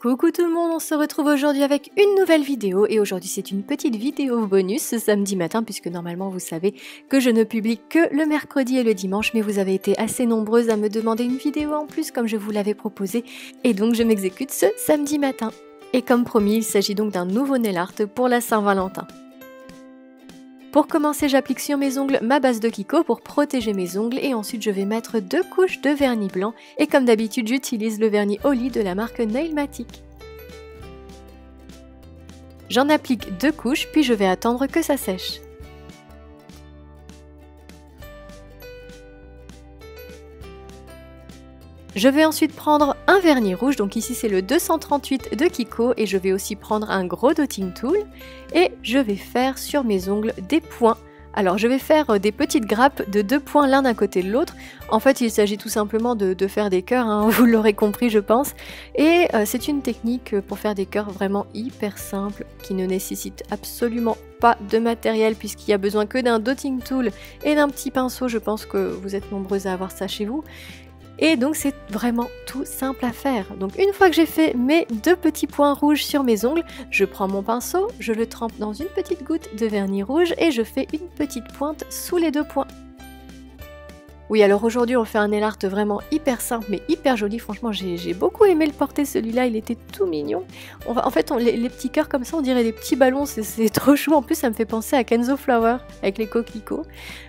Coucou tout le monde, on se retrouve aujourd'hui avec une nouvelle vidéo et aujourd'hui c'est une petite vidéo bonus ce samedi matin puisque normalement vous savez que je ne publie que le mercredi et le dimanche mais vous avez été assez nombreuses à me demander une vidéo en plus comme je vous l'avais proposé et donc je m'exécute ce samedi matin. Et comme promis, il s'agit donc d'un nouveau nail art pour la Saint-Valentin. Pour commencer, j'applique sur mes ongles ma base de Kiko pour protéger mes ongles et ensuite je vais mettre 2 couches de vernis blanc et comme d'habitude j'utilise le vernis Holly de la marque Nailmatic. J'en applique 2 couches puis je vais attendre que ça sèche. Je vais ensuite prendre un vernis rouge, donc ici c'est le 238 de Kiko et je vais aussi prendre un gros dotting tool et je vais faire sur mes ongles des points. Alors je vais faire des petites grappes de 2 points l'un d'un côté de l'autre. En fait il s'agit tout simplement de faire des cœurs, hein, vous l'aurez compris je pense. Et c'est une technique pour faire des cœurs vraiment hyper simple qui ne nécessite absolument pas de matériel puisqu'il n'y a besoin que d'un dotting tool et d'un petit pinceau. Je pense que vous êtes nombreuses à avoir ça chez vous. Et donc c'est vraiment tout simple à faire. Donc une fois que j'ai fait mes 2 petits points rouges sur mes ongles, je prends mon pinceau, je le trempe dans une petite goutte de vernis rouge et je fais une petite pointe sous les 2 points. Oui, alors aujourd'hui on fait un nail art vraiment hyper simple mais hyper joli. Franchement j'ai beaucoup aimé le porter celui-là, il était tout mignon. En fait les petits cœurs comme ça on dirait des petits ballons, c'est trop chou. En plus ça me fait penser à Kenzo Flower avec les coquelicots.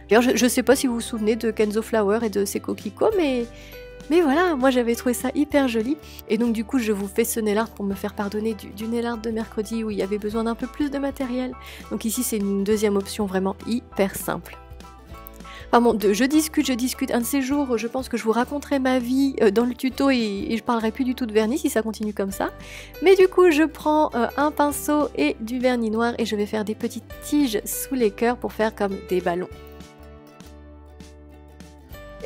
D'ailleurs je sais pas si vous vous souvenez de Kenzo Flower et de ses coquelicots mais voilà, moi j'avais trouvé ça hyper joli. Et donc du coup je vous fais ce nail art pour me faire pardonner du nail art de mercredi où il y avait besoin d'un peu plus de matériel. Donc ici c'est une deuxième option vraiment hyper simple. Enfin bon, je discute, un de ces jours, je pense que je vous raconterai ma vie dans le tuto et je parlerai plus du tout de vernis si ça continue comme ça. Mais du coup, je prends un pinceau et du vernis noir et je vais faire des petites tiges sous les cœurs pour faire comme des ballons.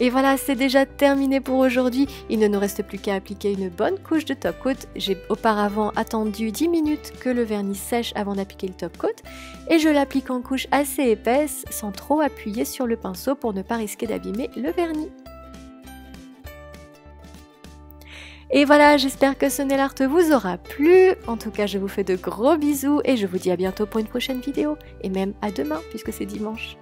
Et voilà, c'est déjà terminé pour aujourd'hui. Il ne nous reste plus qu'à appliquer une bonne couche de top coat. J'ai auparavant attendu 10 minutes que le vernis sèche avant d'appliquer le top coat. Et je l'applique en couche assez épaisse, sans trop appuyer sur le pinceau pour ne pas risquer d'abîmer le vernis. Et voilà, j'espère que ce nail art vous aura plu. En tout cas, je vous fais de gros bisous et je vous dis à bientôt pour une prochaine vidéo. Et même à demain, puisque c'est dimanche.